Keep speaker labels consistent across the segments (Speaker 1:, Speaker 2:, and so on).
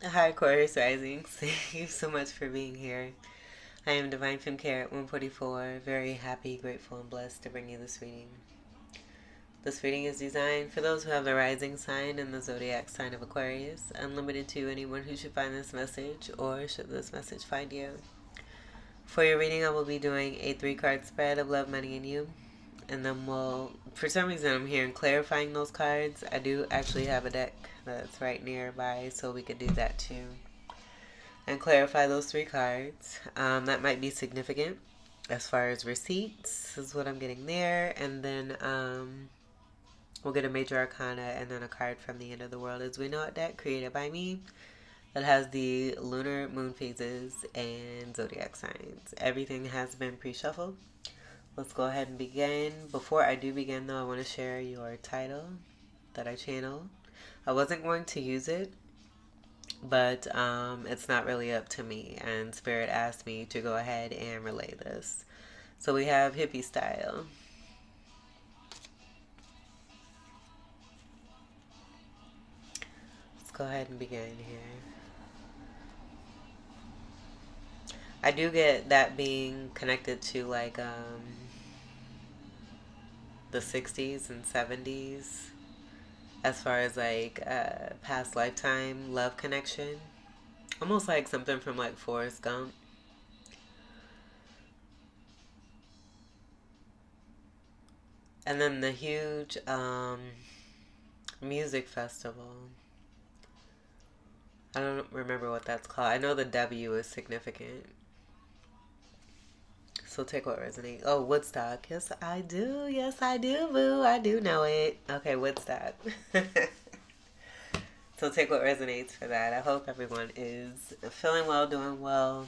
Speaker 1: Hi, Aquarius Rising. Thank you so much for being here. I am Divine Femme Care at 144. Very happy, grateful, and blessed to bring you this reading. This reading is designed for those who have the rising sign and the zodiac sign of Aquarius, unlimited to anyone who should find this message or should this message find you. For your reading, I will be doing a 3-card spread of love, money, and you. And then for some reason, I'm here and clarifying those cards. I do actually have a deck that's right nearby, so we could do that too. And clarify those 3 cards. That might be significant as far as receipts, is what I'm getting there. And then we'll get a major arcana and then a card from the end of the world as we know it deck created by me that has the lunar moon phases and zodiac signs. Everything has been pre-shuffled. Let's go ahead and begin. Before I do begin, though, I want to share your title that I channeled. I wasn't going to use it, but it's not really up to me, and Spirit asked me to go ahead and relay this. So we have Hippie-Style. Let's go ahead and begin here. I do get that being connected to like the 60s and 70s as far as like past lifetime love connection. Almost like something from like Forrest Gump. And then the huge music festival. I don't remember what that's called. I know the W is significant. So take what resonates. Oh, Woodstock. Yes, I do. Yes, I do, boo. I do know it. Okay, Woodstock. So take what resonates for that. I hope everyone is feeling well, doing well,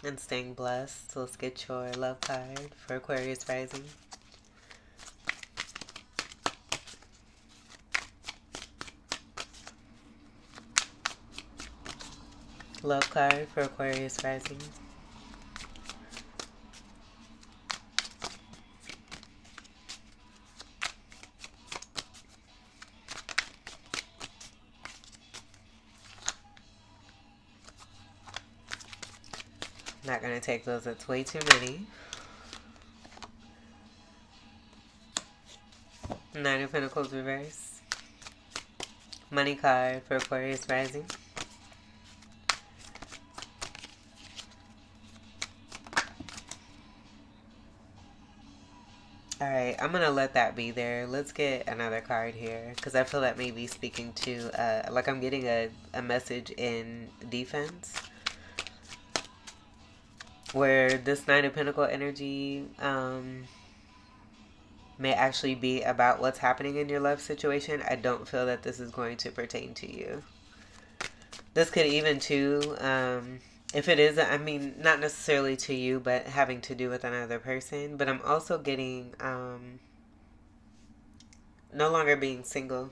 Speaker 1: and staying blessed. So let's get your love card for Aquarius Rising. Love card for Aquarius Rising. Not going to take those. It's way too many. 9 of Pentacles reverse. Money card for Aquarius Rising. Alright, I'm going to let that be there. Let's get another card here. Because I feel that may be speaking to, like I'm getting a message in defense. Where this 9 of Pentacle energy may actually be about what's happening in your love situation. I don't feel that this is going to pertain to you. This could even too, if it is, I mean, not necessarily to you, but having to do with another person. But I'm also getting no longer being single.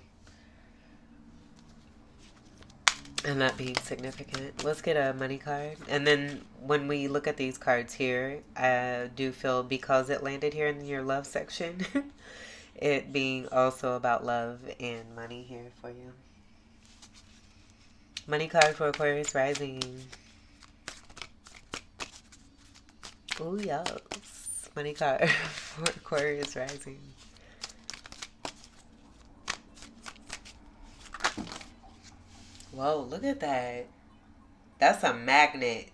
Speaker 1: And that being significant. Let's get a money card. And then when we look at these cards here, I do feel because it landed here in your love section, it being also about love and money here for you. Money card for Aquarius Rising. Oh, yes. Money card for Aquarius Rising. Whoa, look at that. That's a magnet.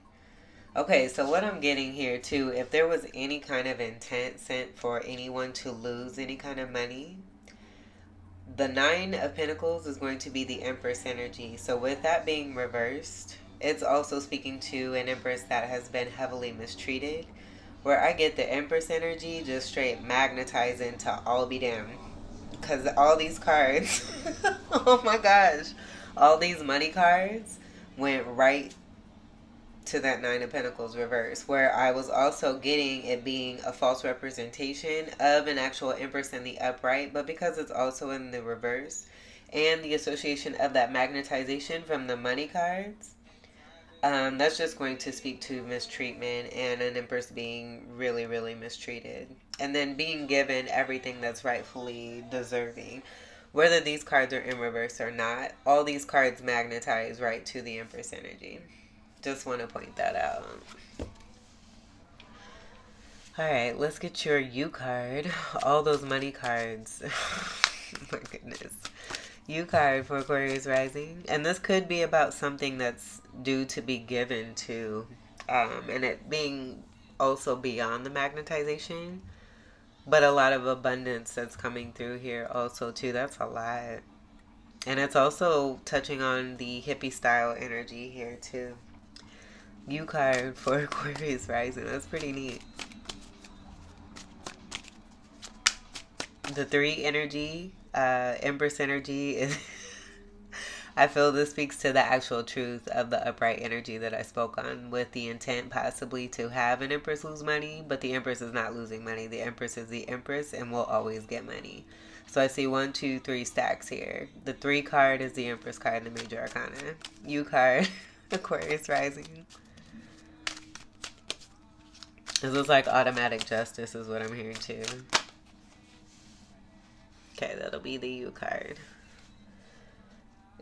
Speaker 1: Okay, so what I'm getting here too, if there was any kind of intent sent for anyone to lose any kind of money, the 9 of Pentacles is going to be the Empress energy. So with that being reversed, it's also speaking to an Empress that has been heavily mistreated. Where I get the Empress energy just straight magnetizing to all be damned. Because all these cards, oh my gosh, all these money cards went right to that 9 of Pentacles reverse, where I was also getting it being a false representation of an actual Empress in the upright, but because it's also in the reverse and the association of that magnetization from the money cards, that's just going to speak to mistreatment and an Empress being really, really mistreated. And then being given everything that's rightfully deserving. whether these cards are in reverse or not, all these cards magnetize right to the Empress energy. Just want to point that out. Alright, let's get your U card. All those money cards. My goodness. U card for Aquarius rising. And this could be about something that's due to be given to. And it being also beyond the magnetization. But a lot of abundance that's coming through here also too. That's a lot. And it's also touching on the hippie-style energy here too. U card for Aquarius rising. That's pretty neat. The 3 energy, Empress energy is... I feel this speaks to the actual truth of the upright energy that I spoke on, with the intent possibly to have an Empress lose money, but the Empress is not losing money. The Empress is the Empress and will always get money. So I see 1, 2, 3 stacks here. The 3 card is the Empress card in the Major Arcana. U card, Aquarius rising. This is like automatic justice is what I'm hearing too. Okay, that'll be the U card.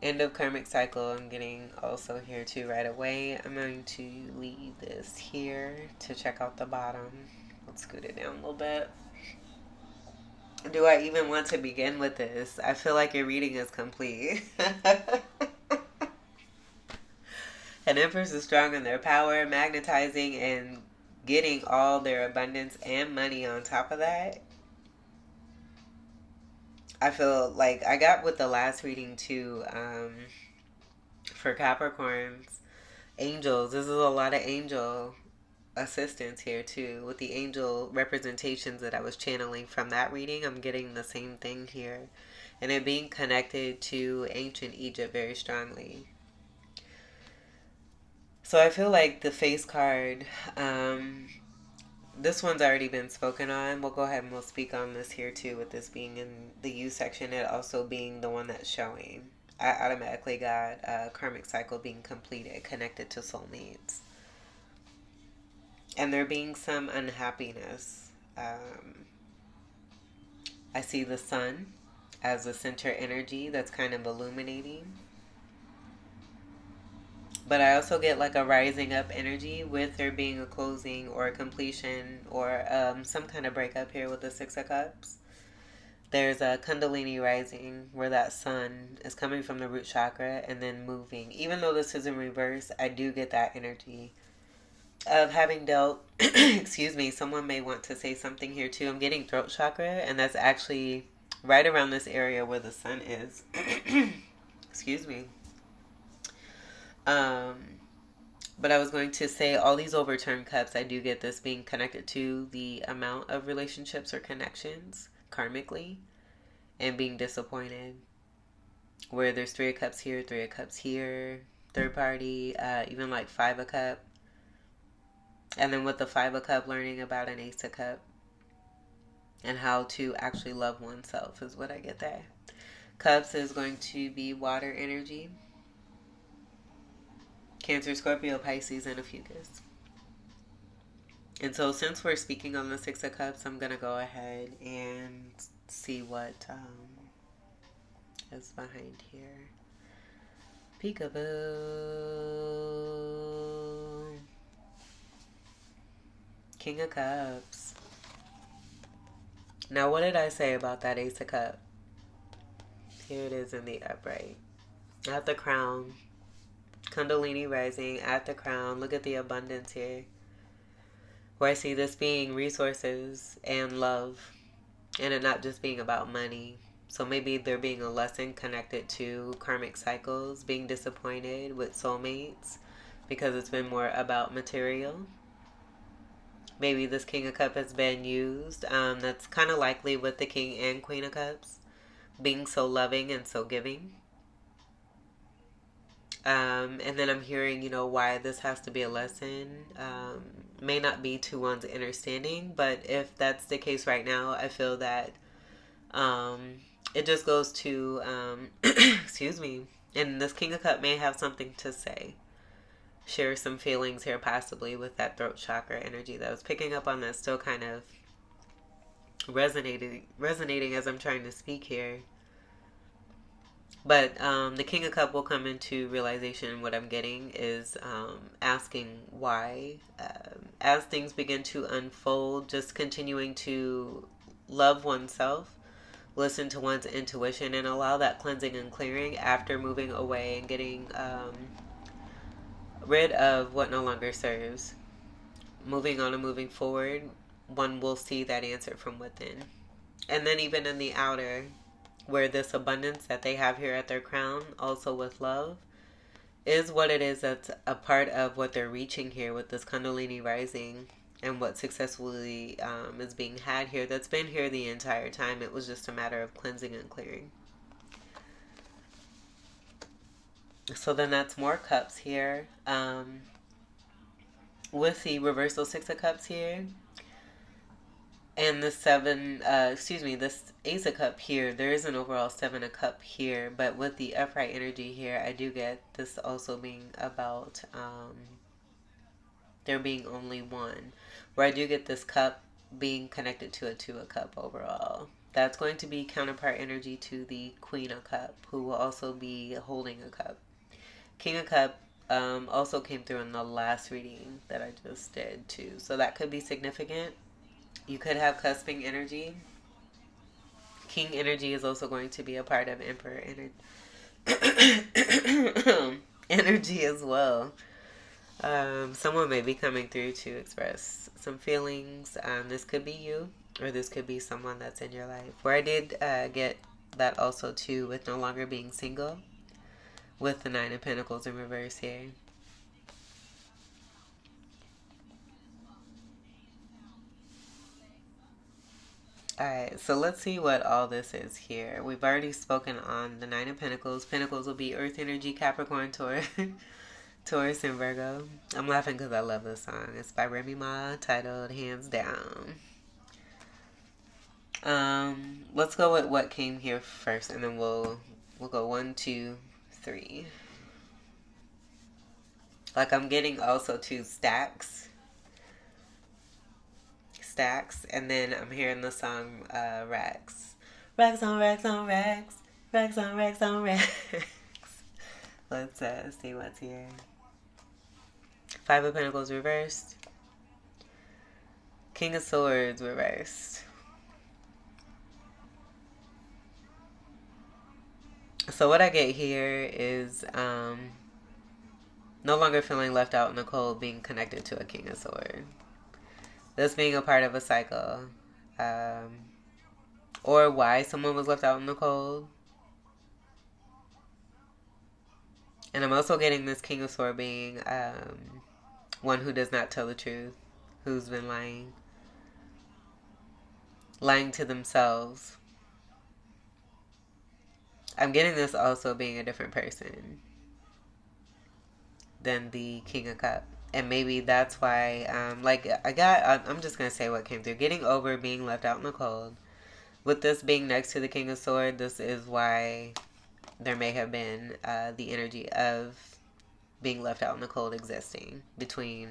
Speaker 1: End of karmic cycle, I'm getting also here too right away. I'm going to leave this here to check out the bottom. Let's scoot it down a little bit. Do I even want to begin with this? I feel like your reading is complete. An Empress is strong in their power, magnetizing and getting all their abundance and money on top of that. I feel like I got with the last reading too, for Capricorns, angels. This is a lot of angel assistance here too. With the angel representations that I was channeling from that reading, I'm getting the same thing here. And it being connected to ancient Egypt very strongly. So I feel like the face card, this one's already been spoken on. We'll go ahead and we'll speak on this here too, with this being in the U section, it also being the one that's showing. I automatically got karmic cycle being completed, connected to soulmates. And there being some unhappiness. I see the sun as the center energy that's kind of illuminating. But I also get like a rising up energy with there being a closing or a completion or some kind of breakup here with the 6 of Cups. There's a Kundalini rising where that sun is coming from the root chakra and then moving. Even though this is in reverse, I do get that energy of having dealt, excuse me, someone may want to say something here too. I'm getting throat chakra, and that's actually right around this area where the sun is. Excuse me. But I was going to say all these overturned cups, I do get this being connected to the amount of relationships or connections karmically and being disappointed. Where there's 3 of cups here, 3 of cups here, third party, even like 5 of cup. And then with the 5 of cup, learning about an Ace of cup and how to actually love oneself is what I get there. Cups is going to be water energy. Cancer, Scorpio, Pisces, and a Fucus. And so since we're speaking on the 6 of Cups, I'm going to go ahead and see what is behind here. Peekaboo. King of Cups. Now, what did I say about that Ace of Cups? Here it is in the upright. At the crown. Kundalini rising at the crown. Look at the abundance here. Where I see this being resources and love. And it not just being about money. So maybe there being a lesson connected to karmic cycles. Being disappointed with soulmates. Because it's been more about material. Maybe this King of Cups has been used. That's kind of likely with the King and Queen of Cups. Being so loving and so giving. And then I'm hearing, why this has to be a lesson. May not be to one's understanding, but if that's the case right now, I feel that it just goes to, excuse me, and this King of Cups may have something to say. Share some feelings here possibly with that throat chakra energy that I was picking up on, that's still kind of resonating as I'm trying to speak here. But the King of Cup will come into realization. What I'm getting is asking why. As things begin to unfold, just continuing to love oneself, listen to one's intuition, and allow that cleansing and clearing after moving away and getting rid of what no longer serves. Moving on and moving forward, one will see that answer from within. And then, even in the outer, where this abundance that they have here at their crown, also with love, is what it is that's a part of what they're reaching here with this Kundalini rising and what successfully is being had here. That's been here the entire time. It was just a matter of cleansing and clearing. So then that's more cups here. With the reversal Six of Cups here, and the this Ace of Cup here, there is an overall Seven of Cup here, but with the upright energy here, I do get this also being about there being only one, where I do get this cup being connected to a Two of Cup overall. That's going to be counterpart energy to the Queen of Cup, who will also be holding a cup. King of Cup also came through in the last reading that I just did too, so that could be significant. You could have cusping energy. King energy is also going to be a part of Emperor energy as well. Someone may be coming through to express some feelings. This could be you, or this could be someone that's in your life. Where I did get that also too with no longer being single, with the Nine of Pentacles in reverse here. Alright, so let's see what all this is here. We've already spoken on the Nine of Pentacles. Pentacles will be Earth energy, Capricorn, Taurus, Taurus, and Virgo. I'm laughing because I love this song. It's by Remy Ma, titled Hands Down. Let's go with what came here first, and then we'll go 1, 2, 3. Like, I'm getting also 2 stacks, and then I'm hearing the song Racks. Racks on racks on racks. Racks on racks on racks. Let's see what's here. Five of Pentacles reversed. King of Swords reversed. So what I get here is no longer feeling left out in the cold, being connected to a King of Swords. This being a part of a cycle. Or why someone was left out in the cold. And I'm also getting this King of Swords being one who does not tell the truth. Who's been lying. Lying to themselves. I'm getting this also being a different person than the King of Cups. And maybe that's why, I'm just going to say what came through. Getting over being left out in the cold. With this being next to the King of Swords, this is why there may have been the energy of being left out in the cold existing between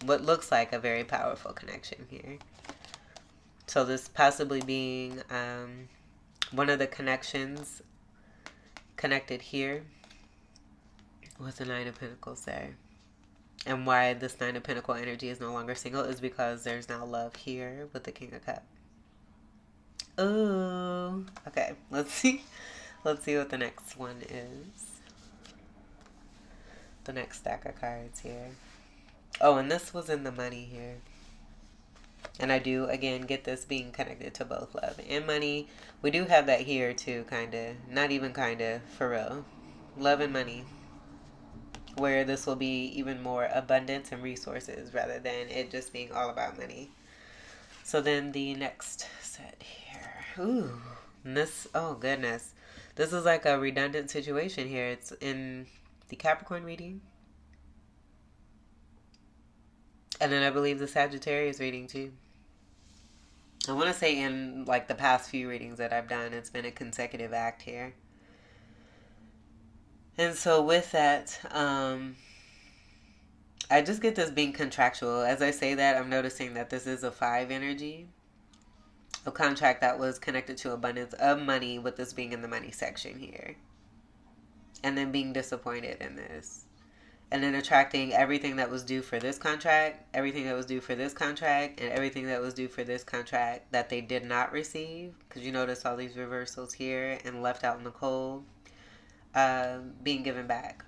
Speaker 1: what looks like a very powerful connection here. So this possibly being one of the connections connected here with the Nine of Pentacles there. And why this Nine of Pentacle energy is no longer single is because there's now love here with the King of Cups. Ooh. Okay, let's see. Let's see what the next one is. The next stack of cards here. Oh, and this was in the money here. And I do, again, get this being connected to both love and money. We do have that here too, kind of. Not even kind of, for real. Love and money. Where this will be even more abundance and resources rather than it just being all about money. So then the next set here. Ooh. And this, oh goodness. This is like a redundant situation here. It's in the Capricorn reading. And then I believe the Sagittarius reading too. I want to say in like the past few readings that I've done, it's been a consecutive act here. And so with that, I just get this being contractual. As I say that, I'm noticing that this is a 5 energy. a contract that was connected to abundance of money, with this being in the money section here. And then being disappointed in this. And then attracting everything that was due for this contract, everything that was due for this contract, and everything that was due for this contract that they did not receive. Because you notice all these reversals here and left out in the cold, being given back.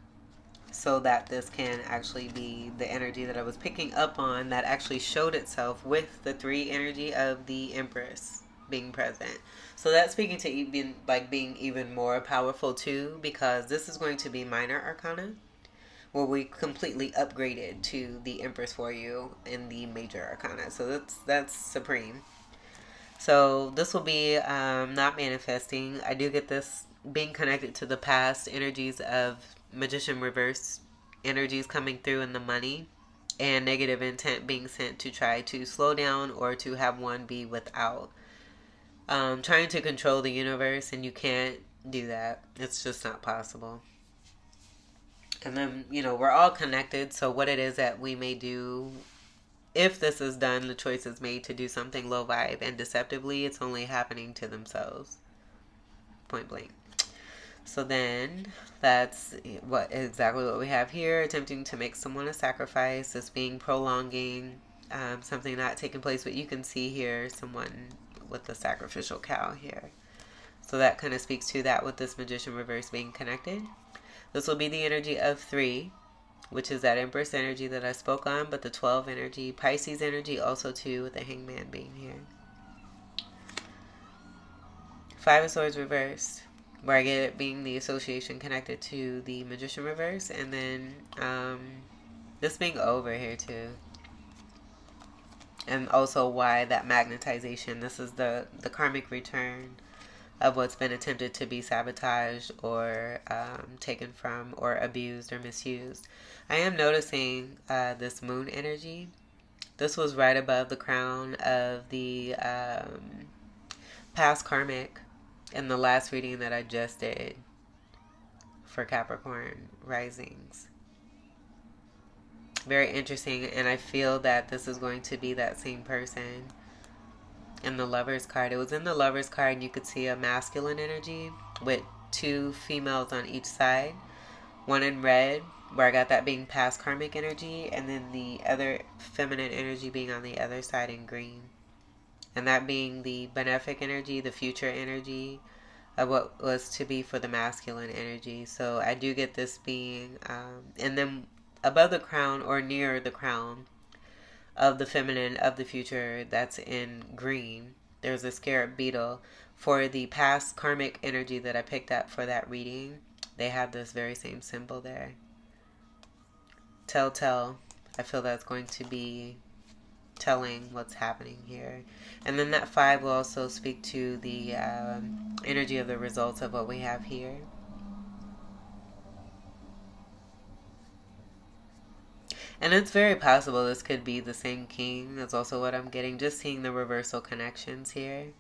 Speaker 1: So that this can actually be the energy that I was picking up on that actually showed itself with the 3 energy of the Empress being present. So that's speaking to even like being even more powerful too, because this is going to be minor arcana, where we completely upgraded to the Empress for you in the major arcana. So that's supreme. So this will be not manifesting. I do get this being connected to the past energies of Magician reverse energies coming through in the money, and negative intent being sent to try to slow down or to have one be without. Trying to control the universe, and you can't do that. It's just not possible. And then, we're all connected, so what it is that we may do, if this is done, the choice is made to do something low vibe and deceptively, it's only happening to themselves. Point blank. So then, that's exactly what we have here. Attempting to make someone a sacrifice. This being prolonging something not taking place. But you can see here someone with the sacrificial cow here. So that kind of speaks to that with this Magician reverse being connected. This will be the energy of 3, which is that Empress energy that I spoke on, but the 12 energy, Pisces energy also too, with the Hangman being here. 5 of Swords reversed, where I get it being the association connected to the Magician reverse, and then this being over here too. And also why that magnetization, this is the karmic return of what's been attempted to be sabotaged or taken from or abused or misused. I am noticing this moon energy. This was right above the crown of the past karmic in the last reading that I just did for Capricorn risings. Very interesting, and I feel that this is going to be that same person. In the Lover's card, it was in the Lover's card, and you could see a masculine energy with 2 females on each side, one in red, where I got that being past karmic energy, and then the other feminine energy being on the other side in green, and that being the benefic energy, the future energy of what was to be for the masculine energy. So I do get this being and then above the crown or near the crown of the feminine of the future, that's in green, there's a scarab beetle. For the past karmic energy that I picked up for that reading, they have this very same symbol there. Telltale. I feel that's going to be telling what's happening here. And then that 5 will also speak to the energy of the results of what we have here. And it's very possible this could be the same king. That's also what I'm getting. Just seeing the reversal connections here.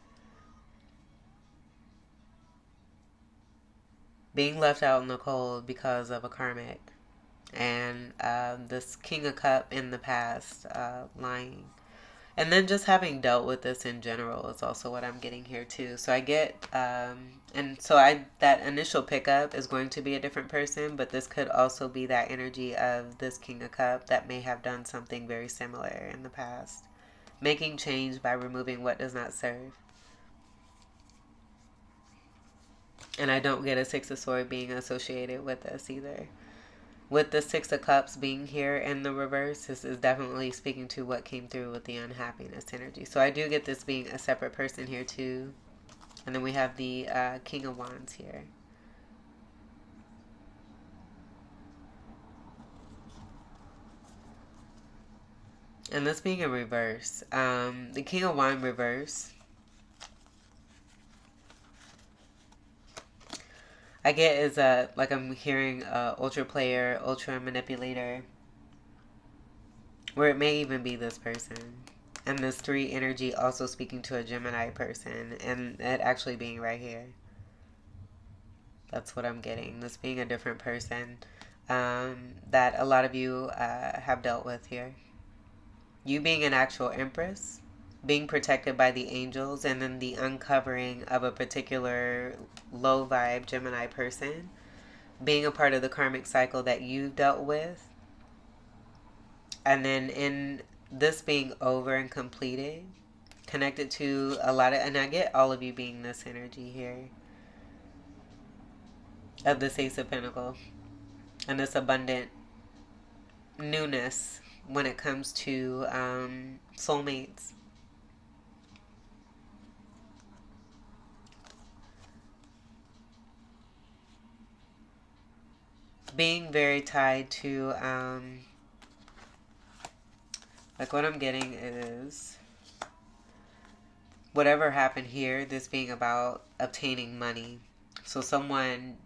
Speaker 1: Being left out in the cold because of a karmic. And this King of Cup in the past, lying. And then just having dealt with this in general is also what I'm getting here too. So I get, that initial pickup is going to be a different person, but this could also be that energy of this King of Cup that may have done something very similar in the past. Making change by removing what does not serve. And I don't get a 6 of Swords being associated with this either. With the 6 of Cups being here in the reverse, this is definitely speaking to what came through with the unhappiness energy. So I do get this being a separate person here too. And then we have the King of Wands here. And this being in reverse. The King of Wands reverse. I get is like I'm hearing ultra player, ultra manipulator, where it may even be this person. And this 3 energy also speaking to a Gemini person, and it actually being right here. That's what I'm getting. This being a different person that a lot of you have dealt with here. You being an actual Empress, being protected by the angels, and then the uncovering of a particular low vibe Gemini person being a part of the karmic cycle that you've dealt with. And then in this being over and completed, connected to a lot of, and I get all of you being this energy here of this Ace of Pentacles and this abundant newness when it comes to soulmates. Being very tied to, like what I'm getting is whatever happened here, this being about obtaining money. So someone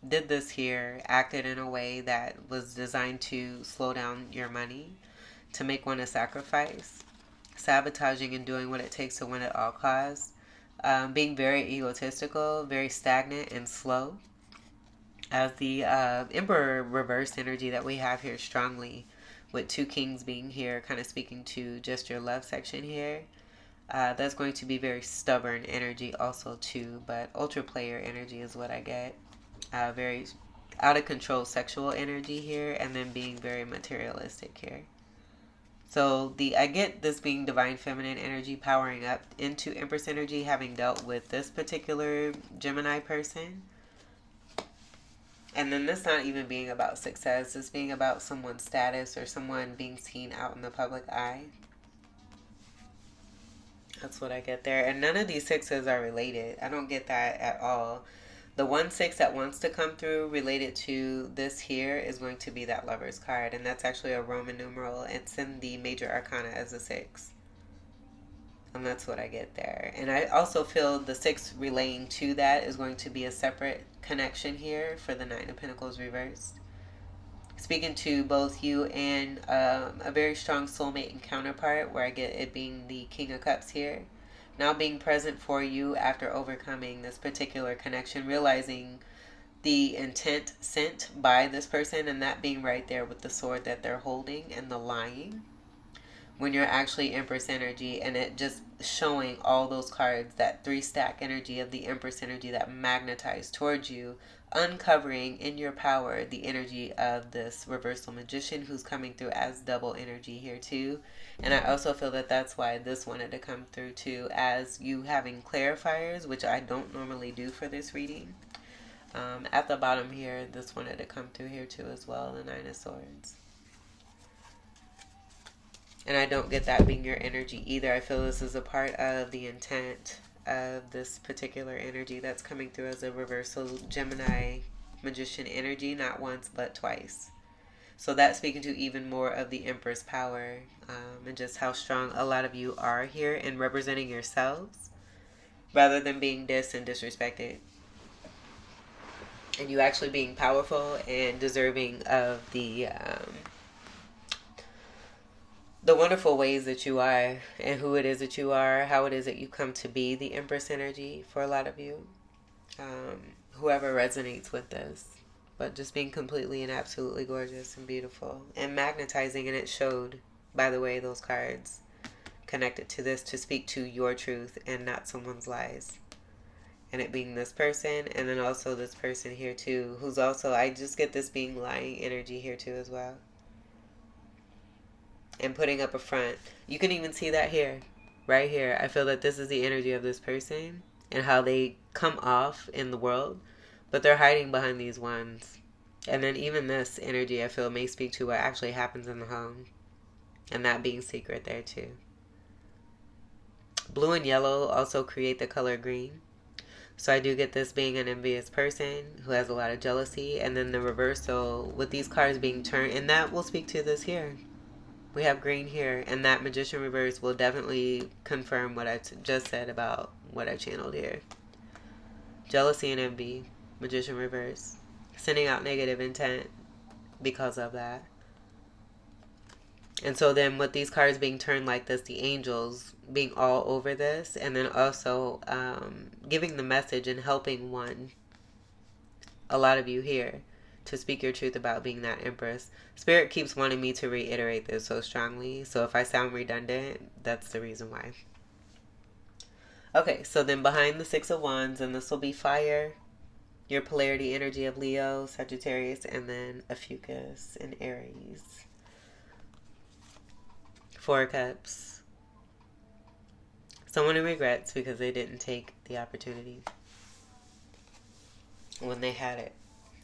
Speaker 1: did this here, acted in a way that was designed to slow down your money, to make one a sacrifice, sabotaging and doing what it takes to win at all costs, being very egotistical, very stagnant and slow. As the Emperor reverse energy that we have here strongly, with two kings being here, kind of speaking to just your love section here. That's going to be very stubborn energy also too, but ultra player energy is what I get. Very out of control sexual energy here, and then being very materialistic here. So I get this being divine feminine energy powering up into Empress energy, having dealt with this particular Gemini person. And then this not even being about success, this being about someone's status or someone being seen out in the public eye. That's what I get there. And none of these sixes are related. I don't get that at all. The 1-6 that wants to come through related to this here is going to be that Lover's card. And that's actually a Roman numeral. It's in the major arcana as a 6. And that's what I get there. And I also feel the 6 relaying to that is going to be a separate connection here for the 9 of Pentacles reversed. Speaking to both you and a very strong soulmate and counterpart, where I get it being the King of Cups here. Now being present for you after overcoming this particular connection, realizing the intent sent by this person, and that being right there with the sword that they're holding and the lying. When you're actually Empress energy, and it just showing all those cards, that 3-stack energy of the Empress energy that magnetized towards you, uncovering in your power the energy of this reversal magician who's coming through as double energy here too. And I also feel that that's why this wanted to come through too, as you having clarifiers, which I don't normally do for this reading. At the bottom here, this wanted to come through here too as well, the 9 of Swords. And I don't get that being your energy either. I feel this is a part of the intent of this particular energy that's coming through as a reversal Gemini magician energy, not once but twice. So that's speaking to even more of the Empress power, and just how strong a lot of you are here in representing yourselves rather than being dissed and disrespected. And you actually being powerful and deserving of the wonderful ways that you are, and who it is that you are, how it is that you come to be the Empress energy for a lot of you. Whoever resonates with this. But just being completely and absolutely gorgeous and beautiful. And magnetizing, and it showed, by the way, those cards connected to this to speak to your truth and not someone's lies. And it being this person, and then also this person here too, who's also, I just get this being lying energy here too as well. And putting up a front. You can even see that here. Right here. I feel that this is the energy of this person and how they come off in the world. But they're hiding behind these ones. And then even this energy, I feel, may speak to what actually happens in the home. And that being secret there too. Blue and yellow also create the color green. So I do get this being an envious person who has a lot of jealousy. And then the reversal with these cards being turned. And that will speak to this here. We have green here, and that magician reverse will definitely confirm what I just said about what I channeled here. Jealousy and envy, magician reverse. Sending out negative intent because of that. And so then with these cards being turned like this, the angels being all over this, and then also giving the message and helping one, a lot of you here, to speak your truth about being that Empress. Spirit keeps wanting me to reiterate this so strongly, so if I sound redundant, that's the reason why. Okay, so then behind the Six of Wands, and this will be fire, your polarity energy of Leo, Sagittarius, and then Ophiuchus and Aries. Four of Cups. Someone who regrets because they didn't take the opportunity when they had it.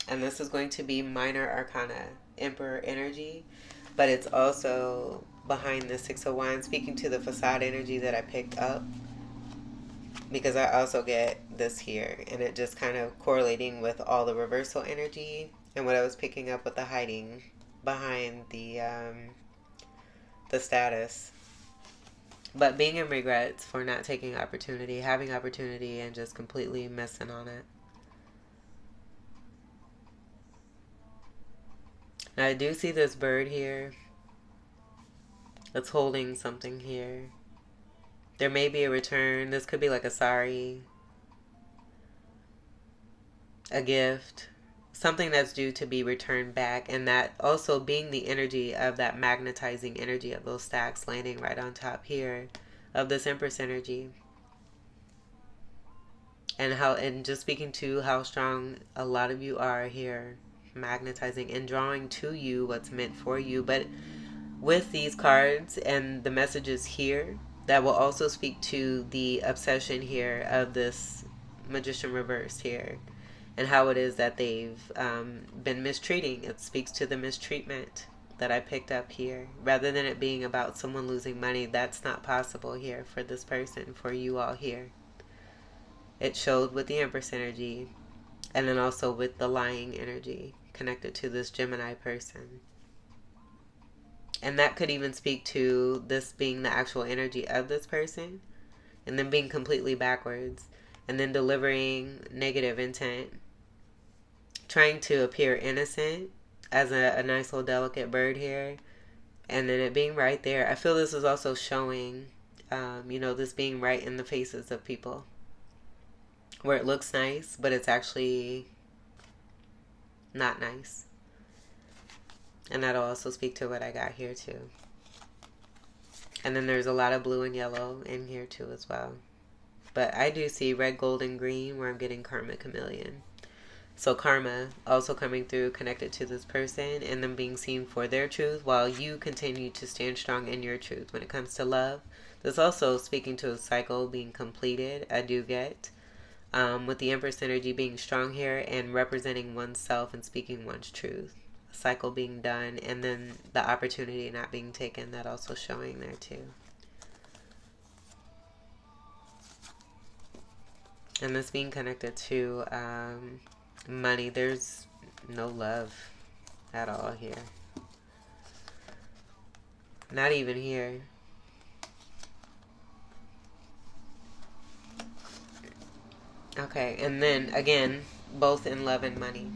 Speaker 1: And this is going to be minor arcana, Emperor energy, but it's also behind the Six of Wands, speaking to the facade energy that I picked up, because I also get this here, and it just kind of correlating with all the reversal energy and what I was picking up with the hiding behind the status. But being in regrets for not taking opportunity, having opportunity, and just completely missing on it. Now I do see this bird here that's holding something here. There may be a return. This could be like a sorry, a gift, something that's due to be returned back, and that also being the energy of that magnetizing energy of those stacks landing right on top here of this Empress energy. And just speaking to how strong a lot of you are here, magnetizing and drawing to you what's meant for you. But with these cards and the messages here, that will also speak to the obsession here of this Magician reversed here, and how it is that they've been mistreating. It speaks to the mistreatment that I picked up here. Rather than it being about someone losing money, that's not possible here for this person, for you all here. It showed with the Empress energy, and then also with the lying energy connected to this Gemini person. And that could even speak to this being the actual energy of this person, and then being completely backwards, and then delivering negative intent, trying to appear innocent as a nice little delicate bird here, and then it being right there. I feel this is also showing, this being right in the faces of people, where it looks nice, but it's actually not nice. And that'll also speak to what I got here too. And then there's a lot of blue and yellow in here too as well. But I do see red, gold, and green where I'm getting karmic chameleon. So karma also coming through, connected to this person, and them being seen for their truth while you continue to stand strong in your truth. When it comes to love, there's also speaking to a cycle being completed. I do get with the Empress energy being strong here and representing oneself and speaking one's truth. A cycle being done, and then the opportunity not being taken, that also showing there too. And this being connected to money. There's no love at all here. Not even here. Okay, and then again, both in love and money,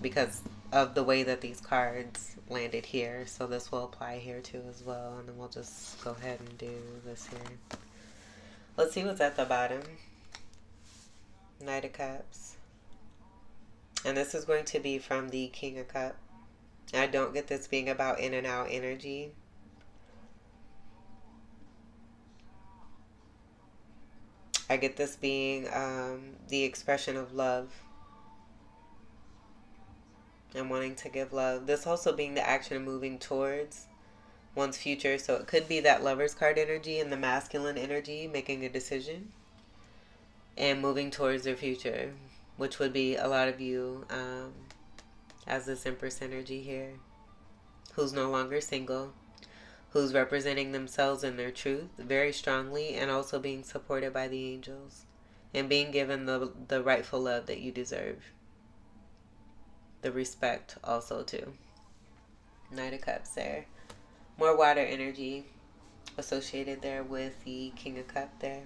Speaker 1: because of the way that these cards landed here. So this will apply here too as well. And then we'll just go ahead and do this here. Let's see what's at the bottom. Knight of Cups. And this is going to be from the King of Cups. I don't get this being about in and out energy. I get this being the expression of love and wanting to give love. This also being the action of moving towards one's future. So it could be that Lover's card energy and the masculine energy making a decision and moving towards their future, which would be a lot of you as this Empress energy here, who's no longer single, who's representing themselves in their truth very strongly, and also being supported by the angels and being given the rightful love that you deserve. The respect also too. Knight of Cups there. More water energy associated there with the King of Cups there.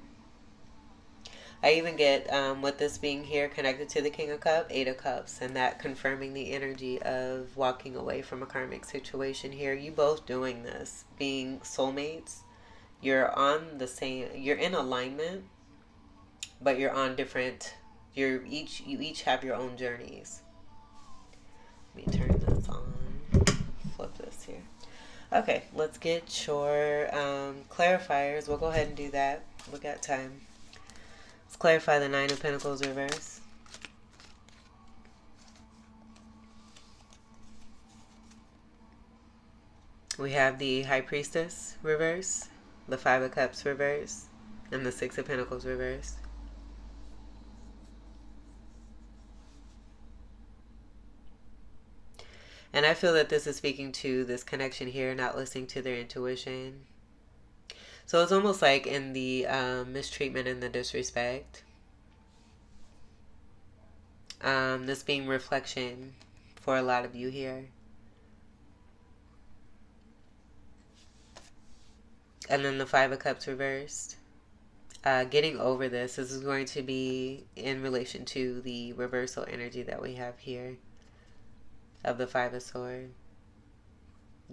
Speaker 1: I even get, with this being here connected to the King of Cups, Eight of Cups, and that confirming the energy of walking away from a karmic situation here. You both doing this, being soulmates. You're on the same, you're in alignment, but you're on different, you each have your own journeys. here. Okay, let's get your clarifiers. We'll go ahead and do that. We got time. Let's clarify the Nine of Pentacles reverse. We have the High Priestess reverse, the Five of Cups reverse, and the Six of Pentacles reverse. And I feel that this is speaking to this connection here, not listening to their intuition. So it's almost like in the mistreatment and the disrespect. This being reflection for a lot of you here. And then the Five of Cups reversed. Getting over this. This is going to be in relation to the reversal energy that we have here of the Five of Swords.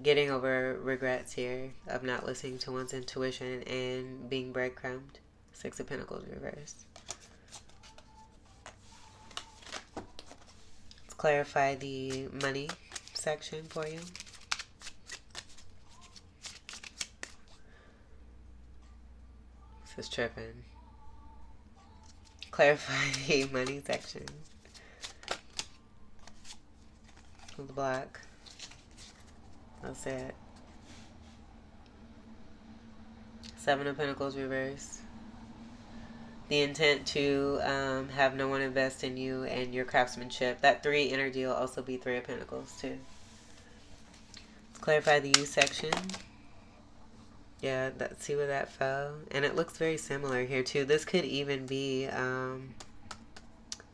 Speaker 1: Getting over regrets here of not listening to one's intuition and being breadcrumbed. Six of Pentacles reversed. Let's clarify the money section for you. This is tripping. Clarify the money section. The black. That's it. Seven of Pentacles reversed. The intent to have no one invest in you and your craftsmanship. That 3 energy will also be Three of Pentacles too. Let's clarify the U section. Yeah, see where that fell? And it looks very similar here too. This could even be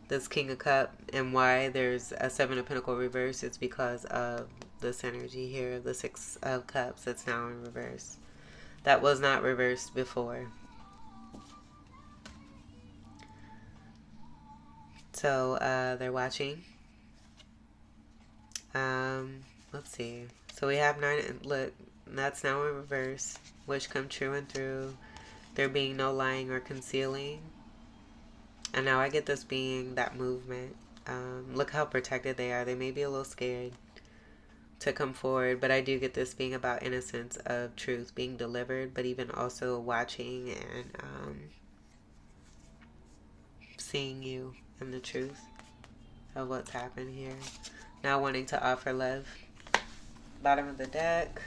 Speaker 1: this King of Cup, and why there's a Seven of Pentacles reverse. It's because of this energy here, the Six of Cups that's now in reverse. That was not reversed before. So they're watching. Let's see. So we have 9. Look, that's now in reverse. Wish come true and through. There being no lying or concealing. And now I get this being that movement. Look how protected they are. They may be a little scared to come forward, but I do get this being about innocence of truth being delivered, but even also watching and seeing you and the truth of what's happened here. Now wanting to offer love. Bottom of the deck.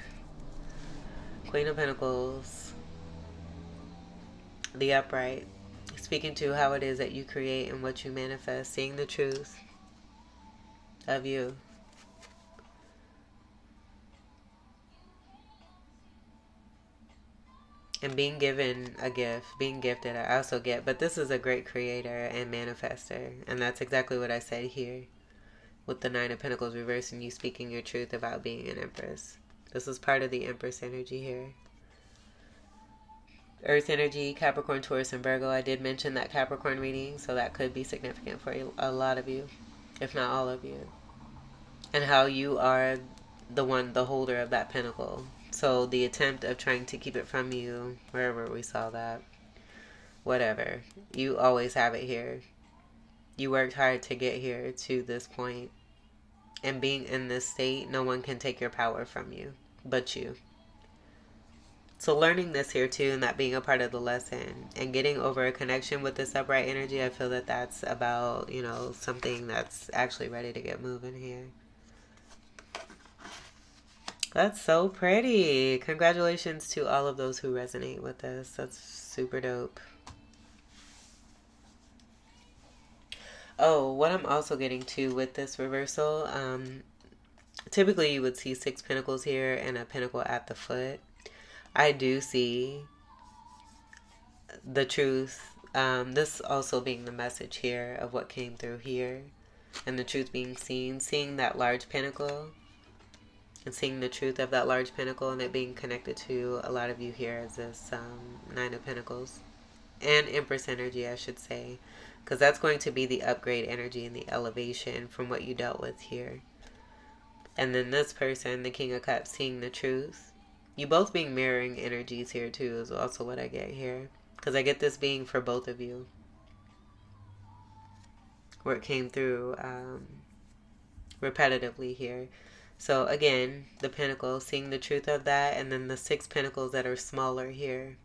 Speaker 1: Queen of Pentacles. The upright. Speaking to how it is that you create and what you manifest. Seeing the truth of you. And being given a gift. Being gifted, I also get. But this is a great creator and manifester. And that's exactly what I said here. With the Nine of Pentacles reversed and you speaking your truth about being an Empress. This is part of the Empress energy here. Earth energy, Capricorn, Taurus, and Virgo. I did mention that Capricorn reading, so that could be significant for a lot of you, if not all of you. And how you are the holder of that pentacle. So the attempt of trying to keep it from you, wherever we saw that, whatever, you always have it here. You worked hard to get here to this point. And being in this state, no one can take your power from you, but you. So learning this here too, and that being a part of the lesson, and getting over a connection with this upright energy, I feel that that's about, you know, something that's actually ready to get moving here. That's so pretty. Congratulations to all of those who resonate with this. That's super dope. Oh, what I'm also getting to with this reversal, typically you would see 6 pentacles here and a pentacle at the foot. I do see the truth. This also being the message here of what came through here. And the truth being seen. Seeing that large pentacle. And seeing the truth of that large pentacle. And it being connected to a lot of you here as this Nine of Pentacles. And Empress energy, I should say. Because that's going to be the upgrade energy and the elevation from what you dealt with here. And then this person, the King of Cups, seeing the truth. You both being mirroring energies here too is also what I get here. Because I get this being for both of you. Where it came through repetitively here. So again, the pentacle, seeing the truth of that, and then the 6 pentacles that are smaller here,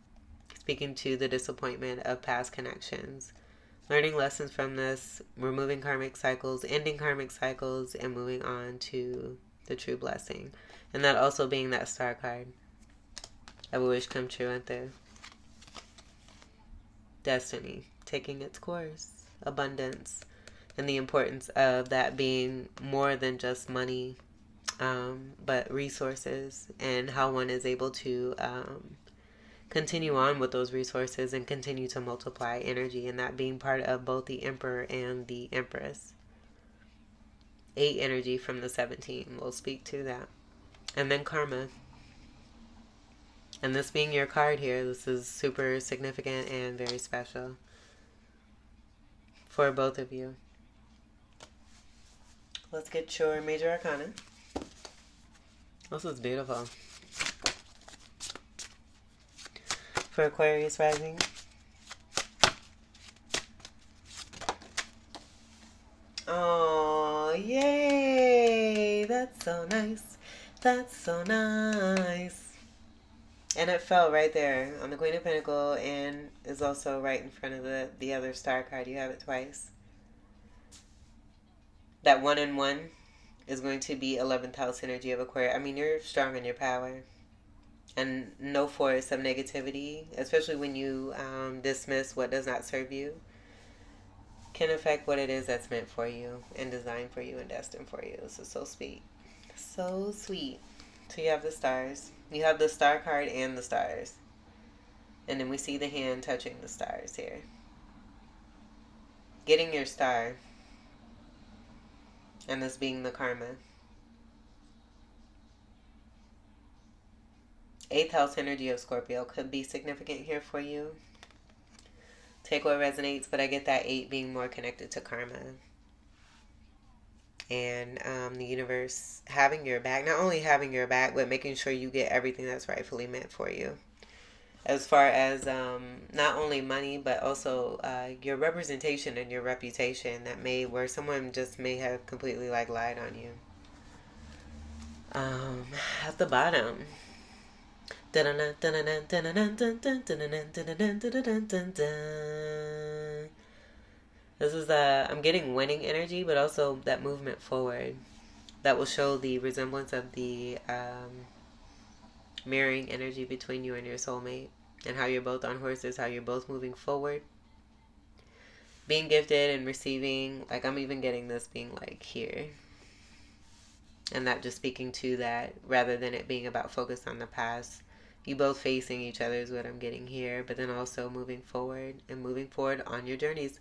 Speaker 1: speaking to the disappointment of past connections. Learning lessons from this, removing karmic cycles, ending karmic cycles, and moving on to the true blessing. And that also being that star card of a wish come true and the destiny taking its course, abundance, and the importance of that being more than just money, but resources, and how one is able to continue on with those resources and continue to multiply energy, and that being part of both the Emperor and the Empress. 8 energy from the 17 will speak to that. And then karma. And this being your card here, this is super significant and very special for both of you. Let's get your major arcana. This is beautiful. For Aquarius rising. Oh, yay! That's so nice. That's so nice. And it fell right there on the Queen of Pentacles, and is also right in front of the other star card. You have it twice. That 1 and 1 is going to be 11th house energy of Aquarius. I mean, you're strong in your power. And no force of negativity, especially when you dismiss what does not serve you, can affect what it is that's meant for you and designed for you and destined for you. This is so sweet. So sweet. So you have the stars. You have the star card and the stars. And then we see the hand touching the stars here. Getting your star. And this being the karma. 8th house energy of Scorpio could be significant here for you. Take what resonates, but I get that 8 being more connected to karma. And the universe having your back. Not only having your back, but making sure you get everything that's rightfully meant for you. As far as not only money, but also your representation and your reputation, that may, where someone just may have completely like lied on you. At the bottom. This is I'm getting winning energy, but also that movement forward that will show the resemblance of the mirroring energy between you and your soulmate, and how you're both on horses, how you're both moving forward, being gifted and receiving. Like, I'm even getting this being like here, and that just speaking to that rather than it being about focus on the past. You both facing each other is what I'm getting here, but then also moving forward and moving forward on your journeys.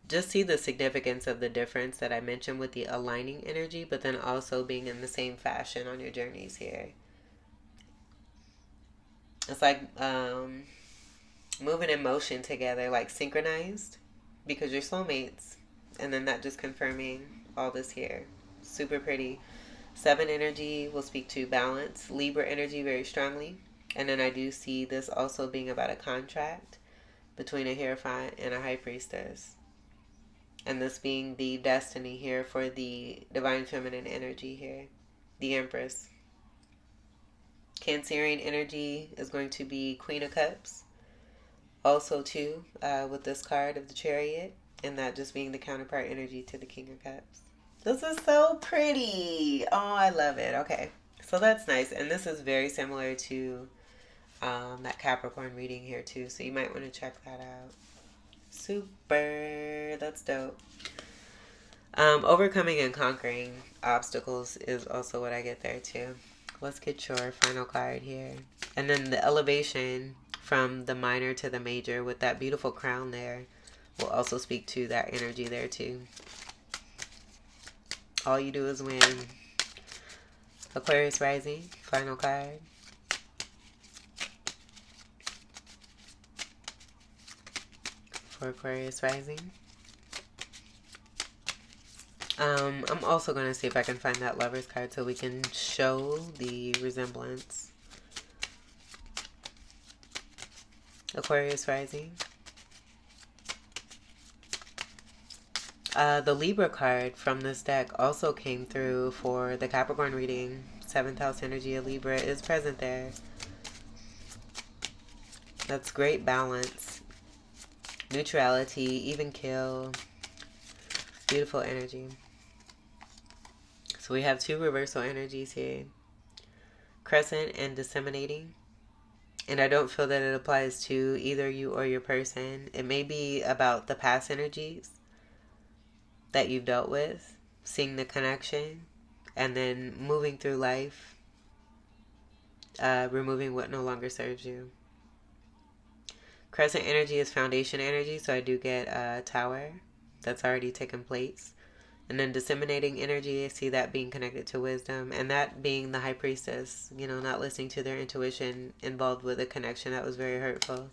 Speaker 1: Just see the significance of the difference that I mentioned with the aligning energy, but then also being in the same fashion on your journeys here. It's like moving in motion together, like synchronized, because you're soulmates. And then that just confirming all this here. Super pretty. 7 energy will speak to balance. Libra energy very strongly. And then I do see this also being about a contract between a Hierophant and a High Priestess. And this being the destiny here for the Divine Feminine energy here. The Empress. Cancerian energy is going to be Queen of Cups. Also too, with this card of the Chariot. And that just being the counterpart energy to the King of Cups. This is so pretty. Oh, I love it. Okay. So that's nice. And this is very similar to that Capricorn reading here too. So you might want to check that out. Super. That's dope. Overcoming and conquering obstacles is also what I get there too. Let's get your final card here. And then the elevation from the minor to the major with that beautiful crown there will also speak to that energy there too. All you do is win. Aquarius rising, final card. For Aquarius rising. I'm also going to see if I can find that Lover's card so we can show the resemblance. Aquarius rising. The Libra card from this deck also came through for the Capricorn reading. 7th house energy of Libra is present there. That's great balance, neutrality, even kill, beautiful energy. So we have two reversal energies here, crescent and disseminating. And I don't feel that it applies to either you or your person. It may be about the past energies that you've dealt with, seeing the connection, and then moving through life, removing what no longer serves you. Crescent energy is foundation energy, so I do get a tower that's already taken place. And then disseminating energy, I see that being connected to wisdom, and that being the high priestess, not listening to their intuition, involved with a connection that was very hurtful.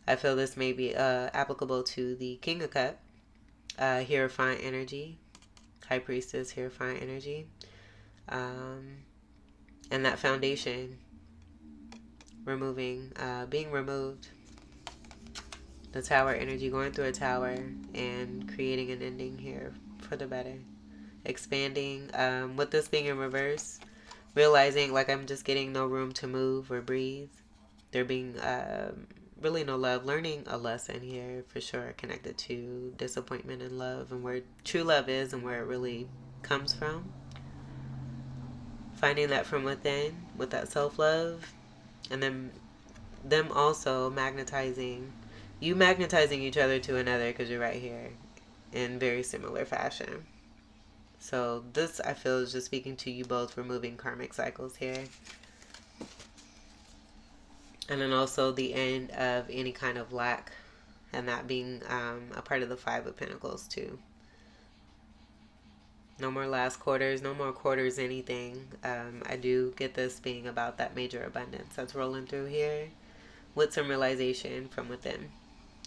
Speaker 1: I feel this may be applicable to the King of Cups, Hierophant energy, high priestess, Hierophant energy, and that foundation being removed. The tower energy, going through a tower and creating an ending here for the better. Expanding, with this being in reverse, realizing like I'm just getting no room to move or breathe. There being really no love. Learning a lesson here for sure, connected to disappointment and love, and where true love is and where it really comes from. Finding that from within with that self-love, and then them also magnetizing each other to another, because you're right here in very similar fashion. So this, I feel, is just speaking to you both, removing karmic cycles here. And then also the end of any kind of lack, and that being a part of the 5 of Pentacles too. No more last quarters, no more quarters anything. I do get this being about that major abundance that's rolling through here, with some realization from within.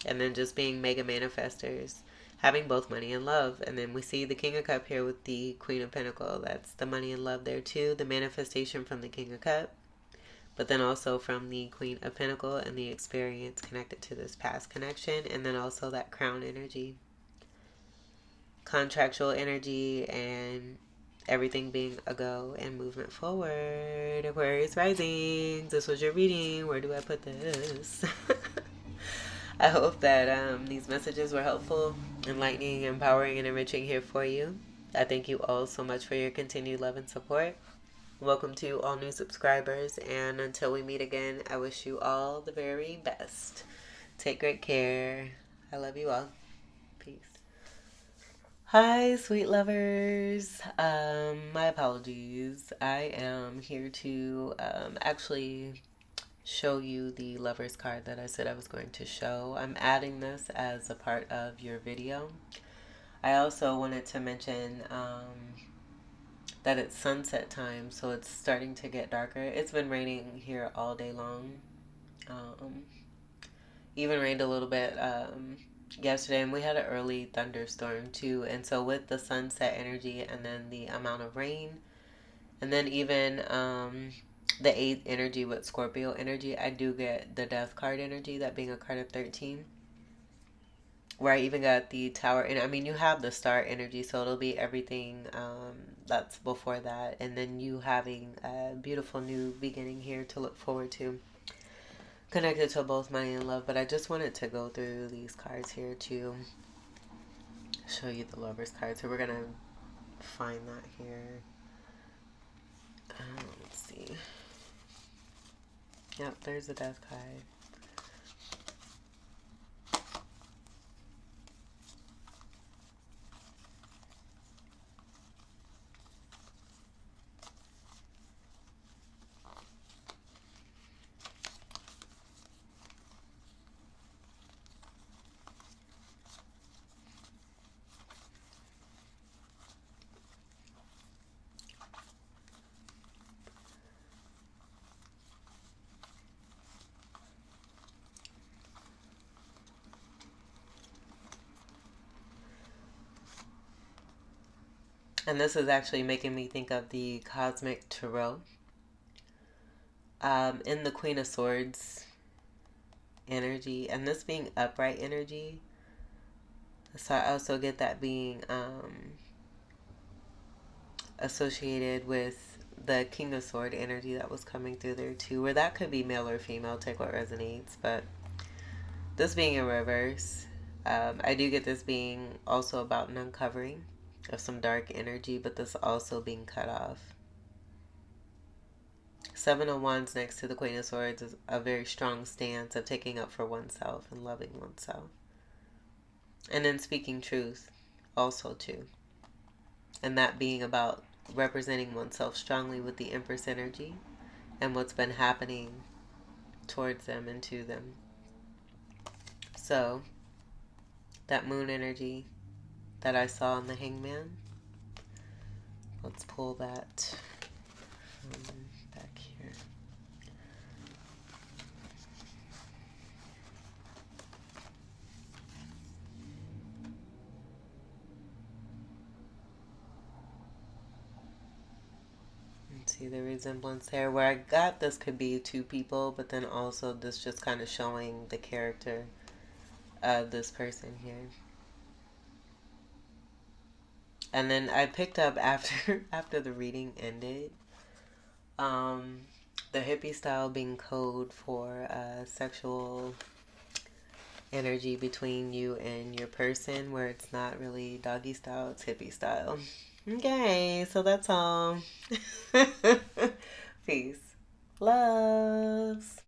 Speaker 1: And then just being mega manifestors, having both money and love. And then we see the King of Cups here with the Queen of Pentacles. That's the money and love there too. The manifestation from the King of Cups, but then also from the Queen of Pentacles and the experience connected to this past connection. And then also that crown energy, contractual energy, and everything being a go and movement forward. Aquarius rising, this was your reading. Where do I put this? I hope that these messages were helpful, enlightening, empowering, and enriching here for you. I thank you all so much for your continued love and support. Welcome to all new subscribers, and until we meet again, I wish you all the very best. Take great care. I love you all. Peace. Hi, sweet lovers. My apologies. I am here to actually show you the Lover's card that I said I was going to show. I'm adding this as a part of your video. I also wanted to mention that it's sunset time, so it's starting to get darker. It's been raining here all day long. Even rained a little bit yesterday, and we had an early thunderstorm too. And so with the sunset energy and then the amount of rain, and then even the 8th energy with Scorpio energy, I do get the Death card energy, that being a card of 13, where I even got the Tower. And I mean, you have the Star energy, so it'll be everything that's before that, and then you having a beautiful new beginning here to look forward to, connected to both money and love. But I just wanted to go through these cards here to show you the Lover's card. So we're gonna find that here. Let's see. Yep, there's the Death card. And this is actually making me think of the Cosmic Tarot. In the Queen of Swords energy, and this being upright energy, So I also get that being associated with the King of Sword energy that was coming through there too, where that could be male or female, take what resonates. But this being in reverse, I do get this being also about an uncovering of some dark energy, but this also being cut off. Seven of Wands next to the Queen of Swords is a very strong stance of taking up for oneself and loving oneself. And then speaking truth also too. And that being about representing oneself strongly with the Empress energy and what's been happening towards them and to them. So, that moon energy that I saw in the Hangman, let's pull that back here. See the resemblance there. Where I got this could be two people, but then also this just kind of showing the character of this person here. And then I picked up after the reading ended, the Hippie-Style being code for sexual energy between you and your person, where it's not really doggy style, it's Hippie style. Okay, so that's all. Peace. Loves.